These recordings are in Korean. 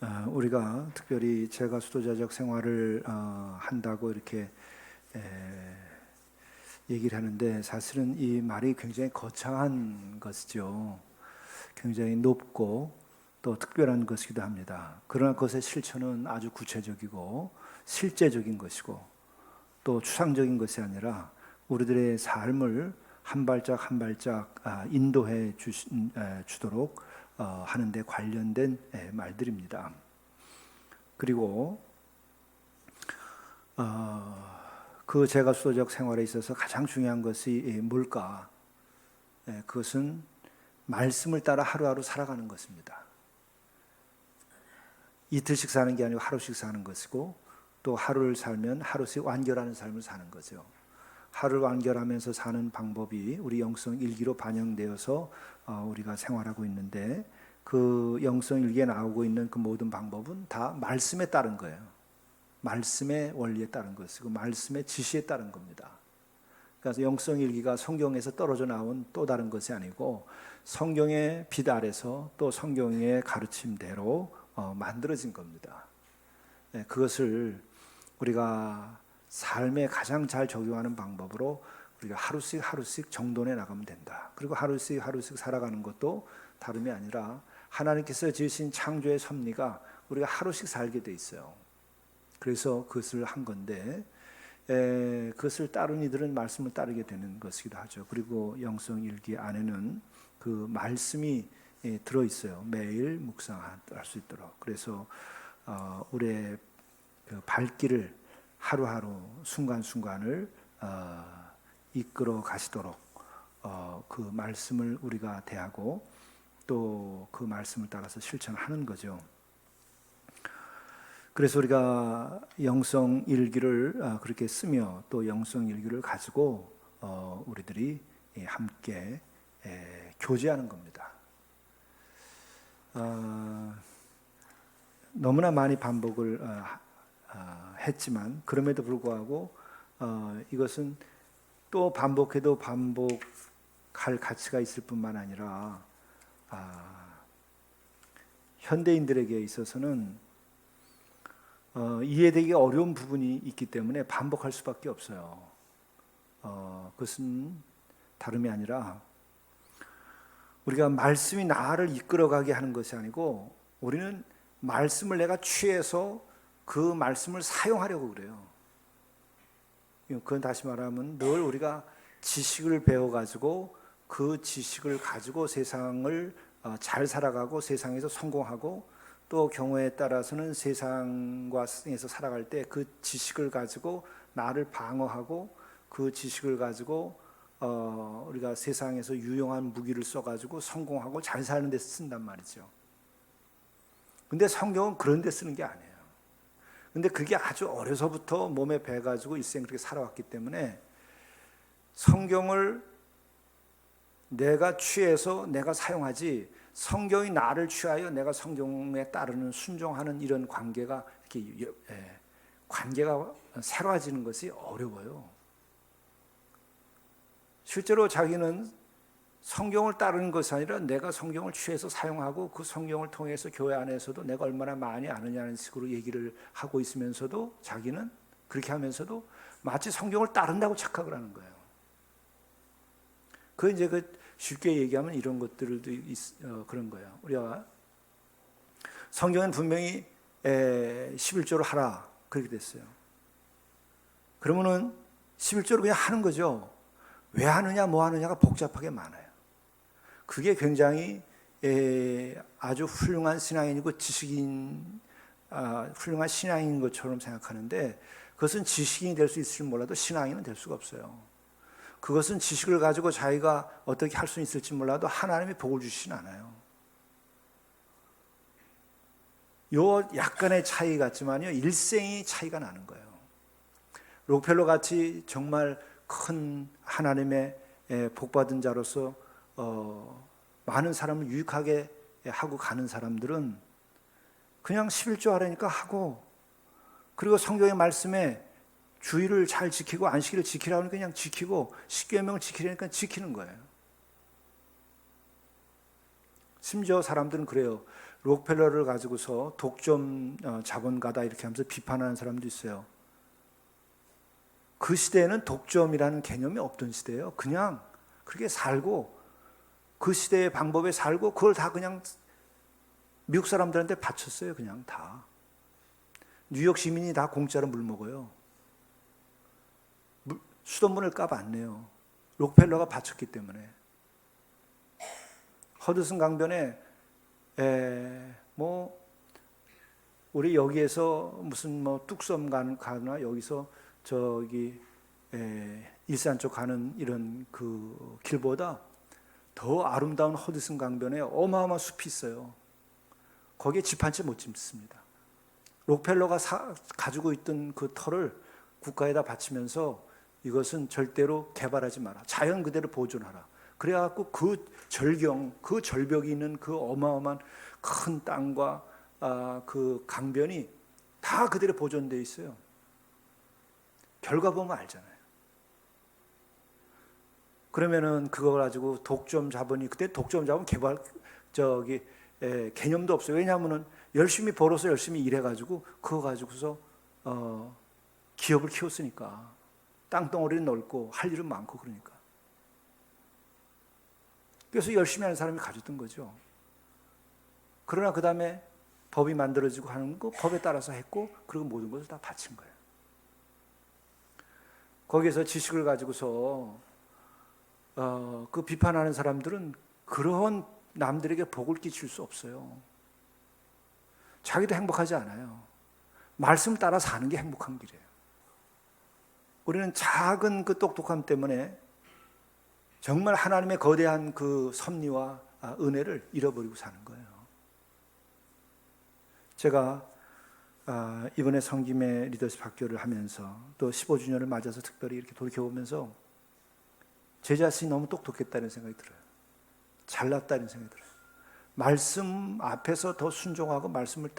우리가 특별히 제가 수도자적 생활을 한다고 이렇게 얘기를 하는데 사실은 이 말이 굉장히 거창한 것이죠. 굉장히 높고 또 특별한 것이기도 합니다. 그러나 그것의 실천은 아주 구체적이고 실제적인 것이고 또 추상적인 것이 아니라 우리들의 삶을 한 발짝 한 발짝 인도해 주도록 하는 데 관련된 말들입니다. 그리고 그 제가 수도적 생활에 있어서 가장 중요한 것이 뭘까? 그것은 말씀을 따라 하루하루 살아가는 것입니다. 이틀씩 사는 게 아니고 하루씩 사는 것이고 또 하루를 살면 하루씩 완결하는 삶을 사는 거죠. 하루를 완결하면서 사는 방법이 우리 영성 일기로 반영되어서 우리가 생활하고 있는데 그 영성 일기에 나오고 있는 그 모든 방법은 다 말씀에 따른 거예요. 말씀의 원리에 따른 것이고 말씀의 지시에 따른 겁니다. 그래서 영성 일기가 성경에서 떨어져 나온 또 다른 것이 아니고 성경의 빛 아래서 또 성경의 가르침대로 만들어진 겁니다. 그것을 우리가 삶에 가장 잘 적용하는 방법으로 우리가 하루씩 정돈해 나가면 된다. 그리고 하루씩 살아가는 것도 다름이 아니라 하나님께서 지으신 창조의 섭리가 우리가 하루씩 살게 돼 있어요. 그래서 그것을 한 건데 그것을 따른 이들은 말씀을 따르게 되는 것이기도 하죠. 그리고 영성 일기 안에는 그 말씀이 들어있어요. 매일 묵상할 수 있도록. 그래서 우리의 그 발길을 하루하루 순간순간을 이끌어 가시도록 그 말씀을 우리가 대하고 또 그 말씀을 따라서 실천하는 거죠. 그래서 우리가 영성 일기를 그렇게 쓰며 또 영성 일기를 가지고 우리들이 함께 교제하는 겁니다. 너무나 많이 반복을 했지만 그럼에도 불구하고 이것은 또 반복해도 반복할 가치가 있을 뿐만 아니라 현대인들에게 있어서는 이해되기 어려운 부분이 있기 때문에 반복할 수밖에 없어요. 그것은 다름이 아니라 우리가 말씀이 나를 이끌어가게 하는 것이 아니고 우리는 말씀을 내가 취해서 그 말씀을 사용하려고 그래요. 그건 다시 말하면 늘 우리가 지식을 배워가지고 그 지식을 가지고 세상을 잘 살아가고 세상에서 성공하고 또 경우에 따라서는 세상에서 살아갈 때 그 지식을 가지고 나를 방어하고 그 지식을 가지고 우리가 세상에서 유용한 무기를 써가지고 성공하고 잘 사는 데 쓴단 말이죠. 근데 성경은 그런 데 쓰는 게 아니에요. 근데 그게 아주 어려서부터 몸에 배가지고 일생 그렇게 살아왔기 때문에 성경을 내가 취해서 내가 사용하지 성경이 나를 취하여 내가 성경에 따르는 순종하는 이런 관계가 이렇게 관계가 새로워지는 것이 어려워요. 실제로 자기는 성경을 따르는 것이 아니라 내가 성경을 취해서 사용하고 그 성경을 통해서 교회 안에서도 내가 얼마나 많이 아느냐는 식으로 얘기를 하고 있으면서도 자기는 그렇게 하면서도 마치 성경을 따른다고 착각을 하는 거예요. 그 이제 쉽게 얘기하면 이런 것들도 그런 거예요. 우리가 성경은 분명히 11조를 하라 그렇게 됐어요. 그러면은 11조를 그냥 하는 거죠. 왜 하느냐 뭐 하느냐가 복잡하게 많아요. 그게 굉장히 아주 훌륭한 신앙인이고 지식인 훌륭한 신앙인 것처럼 생각하는데 그것은 지식인이 될 수 있을지 몰라도 신앙인은 될 수가 없어요. 그것은 지식을 가지고 자기가 어떻게 할 수 있을지 몰라도 하나님이 복을 주시진 않아요. 요 약간의 차이 같지만요 일생이 차이가 나는 거예요. 록펠러 같이 정말 큰 하나님의 복받은 자로서 많은 사람을 유익하게 하고 가는 사람들은 그냥 11조 하라니까 하고 그리고 성경의 말씀에 주의를 잘 지키고 안식일을 지키라고 하니까 그냥 지키고 십계명을 지키라니까 지키는 거예요. 심지어 사람들은 그래요. 록펠러를 가지고서 독점 자본가다 이렇게 하면서 비판하는 사람도 있어요. 그 시대에는 독점이라는 개념이 없던 시대예요. 그냥 그렇게 살고 그 시대의 방법에 살고 그걸 다 그냥 미국 사람들한테 바쳤어요. 그냥 다. 뉴욕 시민이 다 공짜로 물 먹어요. 수돗물을 값 안 내요. 록펠러가 바쳤기 때문에. 허드슨 강변에 뭐 우리 여기에서 무슨 뭐 뚝섬 가나 여기서 저기 일산 쪽 가는 이런 그 길보다 더 아름다운 허드슨 강변에 어마어마한 숲이 있어요. 거기에 집 한 채 못 짓습니다. 록펠러가 가지고 있던 그 터를 국가에다 바치면서 이것은 절대로 개발하지 마라. 자연 그대로 보존하라. 그래갖고 그 절벽이 있는 그 어마어마한 큰 땅과 그 강변이 다 그대로 보존되어 있어요. 결과 보면 알잖아요. 그러면은 그거 가지고 독점 자본이 그때 독점 자본 개발 개념도 없어요. 왜냐하면은 열심히 벌어서 열심히 일해가지고 그거 가지고서 기업을 키웠으니까 땅덩어리는 넓고 할 일은 많고 그러니까. 그래서 열심히 하는 사람이 가졌던 거죠. 그러나 그 다음에 법이 만들어지고 하는 거 법에 따라서 했고 그리고 모든 것을 다 바친 거예요. 거기에서 지식을 가지고서 그 비판하는 사람들은 그런 남들에게 복을 끼칠 수 없어요. 자기도 행복하지 않아요. 말씀 따라 사는 게 행복한 길이에요. 우리는 작은 그 똑똑함 때문에 정말 하나님의 거대한 그 섭리와 은혜를 잃어버리고 사는 거예요. 제가 이번에 성김의 리더십 학교를 하면서 또 15주년을 맞아서 특별히 이렇게 돌이켜보면서 제 자신이 너무 똑똑했다는 생각이 들어요. 잘났다는 생각이 들어요. 말씀 앞에서 더 순종하고 말씀을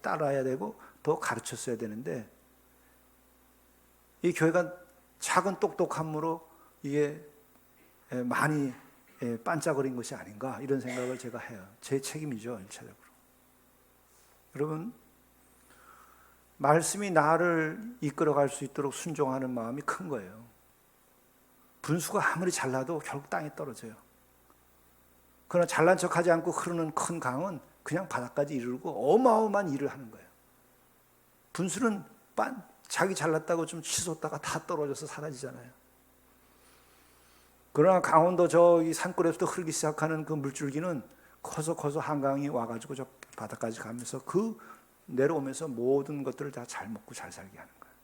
따라야 되고 더 가르쳤어야 되는데 이 교회가 작은 똑똑함으로 이게 많이 반짝거린 것이 아닌가 이런 생각을 제가 해요. 제 책임이죠. 1차적으로. 여러분 말씀이 나를 이끌어갈 수 있도록 순종하는 마음이 큰 거예요. 분수가 아무리 잘나도 결국 땅에 떨어져요. 그러나 잘난 척하지 않고 흐르는 큰 강은 그냥 바닥까지 이르고 어마어마한 일을 하는 거예요. 분수는 자기 잘났다고 좀 치솟다가 다 떨어져서 사라지잖아요. 그러나 강원도 저기 산골에서부터 흐르기 시작하는 그 물줄기는 커서 한강이 와가지고 저 바닥까지 가면서 그 내려오면서 모든 것들을 다 잘 먹고 잘 살게 하는 거예요.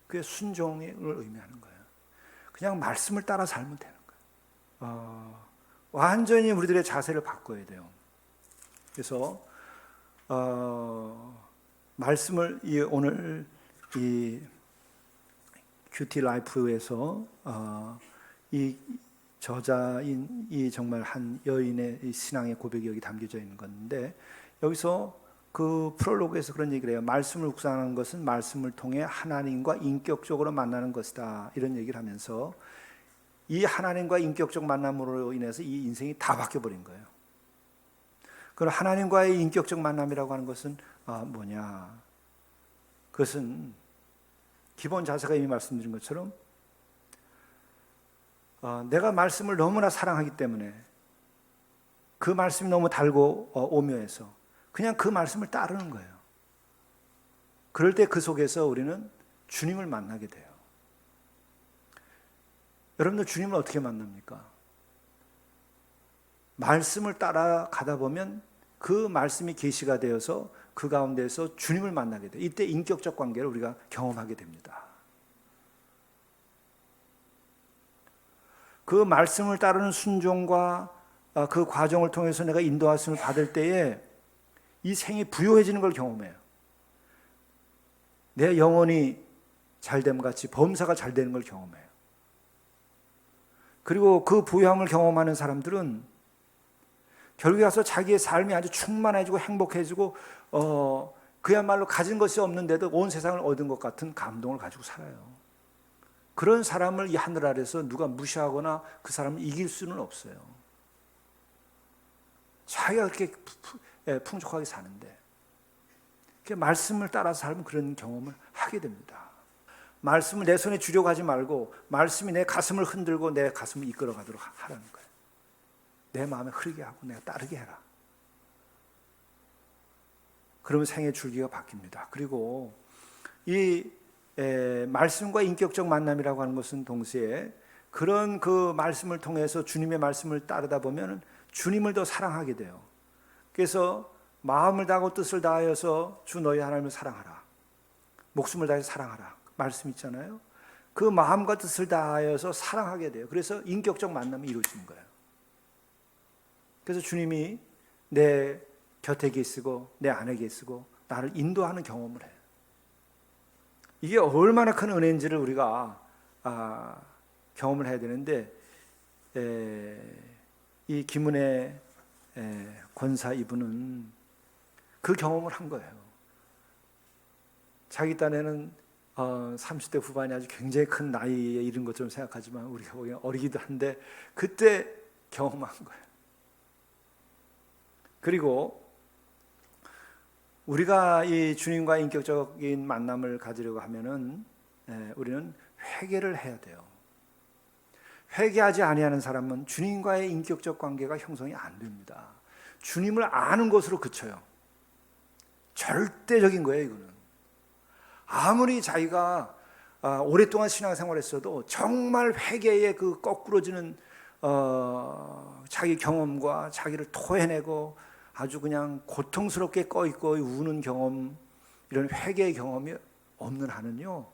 그게 순종을 의미하는 거예요. 그냥 말씀을 따라 살면 되는 거예요. 완전히 우리들의 자세를 바꿔야 돼요. 그래서 말씀을 오늘 이 큐티 라이프에서 이 저자인 이 정말 한 여인의 이 신앙의 고백이 여기 담겨져 있는 건데 여기서 그 프롤로그에서 그런 얘기를 해요. 말씀을 묵상하는 것은 말씀을 통해 하나님과 인격적으로 만나는 것이다. 이런 얘기를 하면서 이 하나님과 인격적 만남으로 인해서 이 인생이 다 바뀌어버린 거예요. 그럼 하나님과의 인격적 만남이라고 하는 것은 뭐냐? 그것은 기본 자세가 이미 말씀드린 것처럼 내가 말씀을 너무나 사랑하기 때문에 그 말씀이 너무 달고 오묘해서 그냥 그 말씀을 따르는 거예요. 그럴 때 그 속에서 우리는 주님을 만나게 돼요. 여러분들 주님을 어떻게 만납니까? 말씀을 따라가다 보면 그 말씀이 계시가 되어서 그 가운데서 주님을 만나게 돼요. 이때 인격적 관계를 우리가 경험하게 됩니다. 그 말씀을 따르는 순종과 그 과정을 통해서 내가 인도하심을 받을 때에 이 생이 부요해지는 걸 경험해요. 내 영혼이 잘됨 같이 범사가 잘 되는 걸 경험해요. 그리고 그 부요함을 경험하는 사람들은 결국에 가서 자기의 삶이 아주 충만해지고 행복해지고 그야말로 가진 것이 없는데도 온 세상을 얻은 것 같은 감동을 가지고 살아요. 그런 사람을 이 하늘 아래서 누가 무시하거나 그 사람을 이길 수는 없어요. 자기가 그렇게 풍족하게 사는데, 말씀을 따라서 살면 그런 경험을 하게 됩니다. 말씀을 내 손에 주려고 하지 말고 말씀이 내 가슴을 흔들고 내 가슴을 이끌어 가도록 하라는 거예요. 내 마음에 흐르게 하고 내가 따르게 해라. 그러면 생의 줄기가 바뀝니다. 그리고 이 말씀과 인격적 만남이라고 하는 것은 동시에 그런 그 말씀을 통해서 주님의 말씀을 따르다 보면 주님을 더 사랑하게 돼요. 그래서 마음을 다하고 뜻을 다하여서 주 너희 하나님을 사랑하라. 목숨을 다해서 사랑하라. 말씀 있잖아요. 그 마음과 뜻을 다하여서 사랑하게 돼요. 그래서 인격적 만남이 이루어지는 거예요. 그래서 주님이 내 곁에 계시고 내 안에 계시고 나를 인도하는 경험을 해요. 이게 얼마나 큰 은혜인지를 우리가 경험을 해야 되는데, 이 김은혜 권사 이분은 그 경험을 한 거예요. 자기 딴에는 30대 후반이 아주 굉장히 큰 나이에 이른 것처럼 생각하지만 우리가 보기엔 어리기도 한데 그때 경험한 거예요. 그리고 우리가 이 주님과 인격적인 만남을 가지려고 하면은 우리는 회개를 해야 돼요. 회개하지 아니하는 사람은 주님과의 인격적 관계가 형성이 안 됩니다. 주님을 아는 것으로 그쳐요. 절대적인 거예요, 이거는. 아무리 자기가 오랫동안 신앙생활했어도 정말 회개의 그 거꾸로지는 자기 경험과 자기를 토해내고 아주 그냥 고통스럽게 꺼이꺼이 우는 경험, 이런 회개의 경험이 없는 한은요,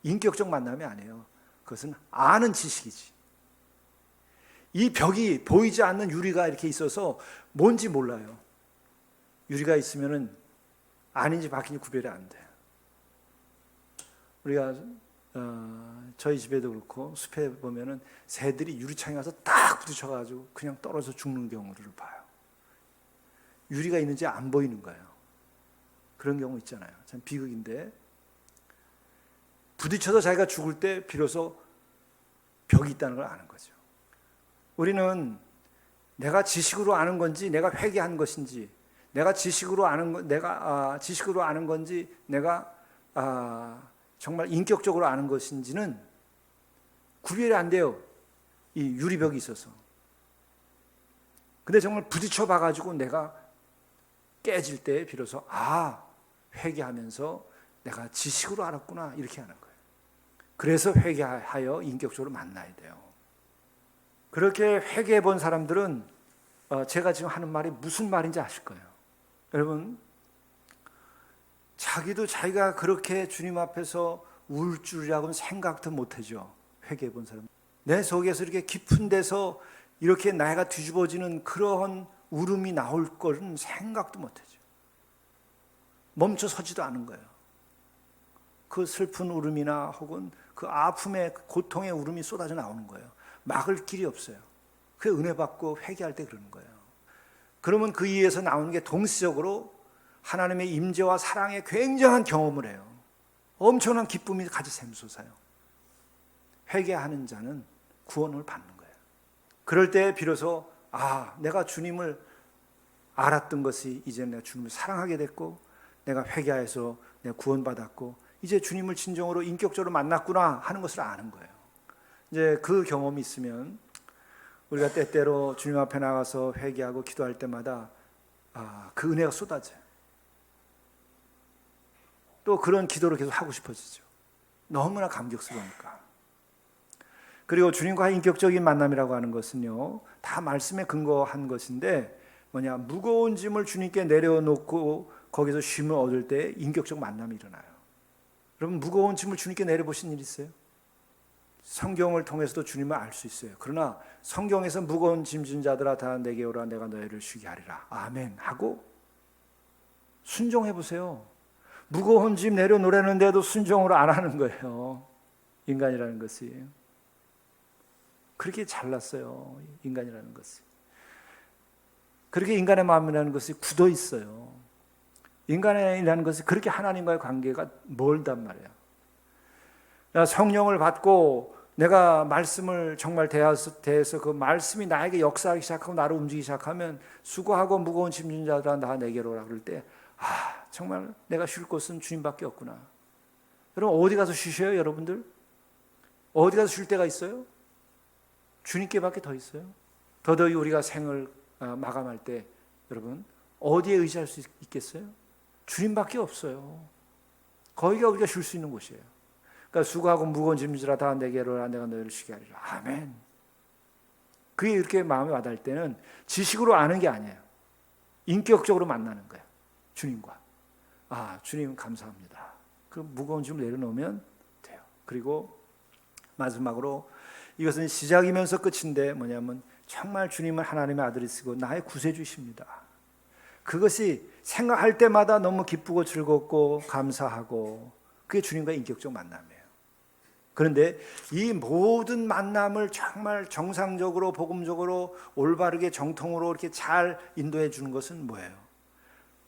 인격적 만남이 아니에요. 그것은 아는 지식이지. 이 벽이 보이지 않는 유리가 이렇게 있어서 뭔지 몰라요. 유리가 있으면은 아닌지 바뀐지 구별이 안 돼요. 우리가 저희 집에도 그렇고 숲에 보면은 새들이 유리창에 가서 딱 부딪혀가지고 그냥 떨어져 죽는 경우를 봐요. 유리가 있는지 안 보이는 거예요. 그런 경우 있잖아요. 참 비극인데, 부딪혀서 자기가 죽을 때 비로소 벽이 있다는 걸 아는 거죠. 우리는 내가 지식으로 아는 건지 내가 회개한 것인지, 내가 지식으로 아는 건지 내가 정말 인격적으로 아는 것인지는 구별이 안 돼요. 이 유리벽이 있어서. 근데 정말 부딪혀 봐가지고 내가 깨질 때 비로소 회개하면서 내가 지식으로 알았구나, 이렇게 하는 거예요. 그래서 회개하여 인격적으로 만나야 돼요. 그렇게 회개해 본 사람들은 제가 지금 하는 말이 무슨 말인지 아실 거예요. 여러분, 자기가 그렇게 주님 앞에서 울 줄이라고는 생각도 못하죠. 회개해 본 사람. 내 속에서 이렇게 깊은 데서 이렇게 나이가 뒤집어지는 그러한 울음이 나올 거는 생각도 못하죠. 멈춰 서지도 않은 거예요. 그 슬픈 울음이나 혹은 그 아픔의 고통의 울음이 쏟아져 나오는 거예요. 막을 길이 없어요. 그게 은혜 받고 회개할 때 그러는 거예요. 그러면 그 이에서 나오는 게 동시적으로 하나님의 임재와 사랑의 굉장한 경험을 해요. 엄청난 기쁨이 같이 샘솟아요. 회개하는 자는 구원을 받는 거예요. 그럴 때 비로소 내가 주님을 알았던 것이 이제 내가 주님을 사랑하게 됐고, 내가 회개해서 내가 구원받았고, 이제 주님을 진정으로 인격적으로 만났구나 하는 것을 아는 거예요. 이제 그 경험이 있으면 우리가 때때로 주님 앞에 나가서 회개하고 기도할 때마다 그 은혜가 쏟아져요. 또 그런 기도를 계속 하고 싶어지죠. 너무나 감격스러우니까. 그리고 주님과의 인격적인 만남이라고 하는 것은요, 다 말씀에 근거한 것인데, 무거운 짐을 주님께 내려놓고 거기서 쉼을 얻을 때 인격적 만남이 일어나요. 여러분, 무거운 짐을 주님께 내려보신 일 있어요? 성경을 통해서도 주님을 알 수 있어요. 그러나 성경에서 무거운 짐진 자들아 다 내게 오라, 내가 너희를 쉬게 하리라, 아멘 하고 순종해 보세요. 무거운 짐 내려놓으라는데도 순종을 안 하는 거예요. 인간이라는 것이 그렇게 잘났어요. 인간이라는 것이 그렇게, 인간의 마음이라는 것이 굳어 있어요. 인간이라는 것이 그렇게 하나님과의 관계가 멀단 말이에요. 성령을 받고 내가 말씀을 정말 대해서 그 말씀이 나에게 역사하기 시작하고 나를 움직이기 시작하면 수고하고 무거운 짐진 자들아 나 내게로 오라 그럴 때 정말 내가 쉴 곳은 주님밖에 없구나. 여러분 어디 가서 쉬셔요 여러분들? 어디 가서 쉴 데가 있어요? 주님께밖에 더 있어요. 더더이 우리가 생을 마감할 때 여러분 어디에 의지할 수 있겠어요? 주님밖에 없어요. 거기가 우리가 쉴 수 있는 곳이에요. 그러니까 수고하고 무거운 짐지라 다 내게로 오라 내가 너희를 쉬게 하리라. 아멘. 그게 이렇게 마음에 와닿을 때는 지식으로 아는 게 아니에요. 인격적으로 만나는 거예요. 주님과. 주님 감사합니다. 그 무거운 짐을 내려놓으면 돼요. 그리고 마지막으로 이것은 시작이면서 끝인데 뭐냐면 정말 주님은 하나님의 아들이시고 나의 구세주십니다. 그것이 생각할 때마다 너무 기쁘고 즐겁고 감사하고 그게 주님과 인격적 만남이에요. 그런데 이 모든 만남을 정말 정상적으로 복음적으로 올바르게 정통으로 이렇게 잘 인도해 주는 것은 뭐예요?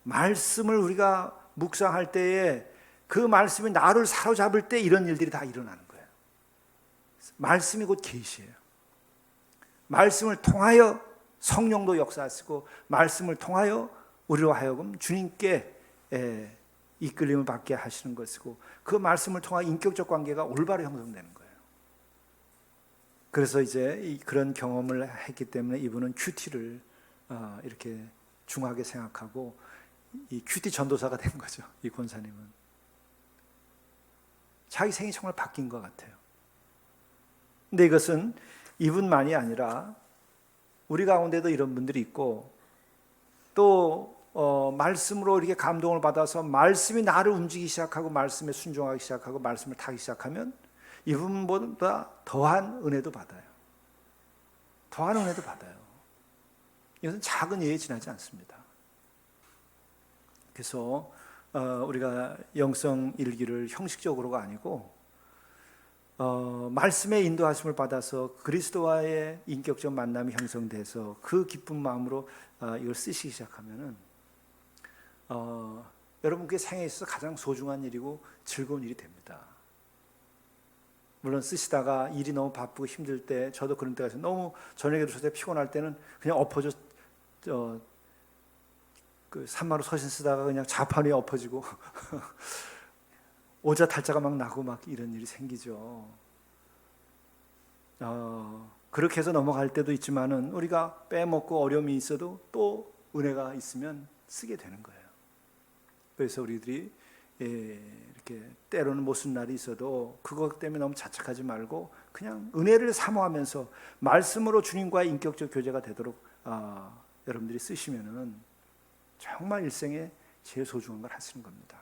말씀을 우리가 묵상할 때에 그 말씀이 나를 사로잡을 때 이런 일들이 다 일어나는 거예요. 말씀이 곧 계시예요. 말씀을 통하여 성령도 역사하시고 말씀을 통하여 우리로 하여금 주님께 이끌림을 받게 하시는 것이고 그 말씀을 통한 인격적 관계가 올바로 형성되는 거예요. 그래서 이제 그런 경험을 했기 때문에 이분은 큐티를 이렇게 중하게 생각하고 이 큐티 전도사가 된 거죠. 이 권사님은 자기 생이 정말 바뀐 것 같아요. 근데 이것은 이분만이 아니라 우리 가운데도 이런 분들이 있고 또 말씀으로 이렇게 감동을 받아서 말씀이 나를 움직이기 시작하고 말씀에 순종하기 시작하고 말씀을 타기 시작하면 이분보다 더한 은혜도 받아요. 더한 은혜도 받아요. 이것은 작은 예에 지나지 않습니다. 그래서 우리가 영성 일기를 형식적으로가 아니고 말씀의 인도하심을 받아서 그리스도와의 인격적 만남이 형성돼서 그 기쁜 마음으로 이걸 쓰시기 시작하면은 여러분께 생에 있어서 가장 소중한 일이고 즐거운 일이 됩니다. 물론 쓰시다가 일이 너무 바쁘고 힘들 때 저도 그런 때가 있어요. 너무 저녁에 들어서 피곤할 때는 그냥 엎어져 그 산마루 서신 쓰다가 그냥 자판 위에 엎어지고 오자탈자가 막 나고 막 이런 일이 생기죠. 그렇게 해서 넘어갈 때도 있지만은 우리가 빼먹고 어려움이 있어도 또 은혜가 있으면 쓰게 되는 거예요. 그래서 우리들이 이렇게 때로는 못 쓴 날이 있어도 그것 때문에 너무 자책하지 말고 그냥 은혜를 사모하면서 말씀으로 주님과의 인격적 교제가 되도록 여러분들이 쓰시면은 정말 일생에 제일 소중한 걸 하시는 겁니다.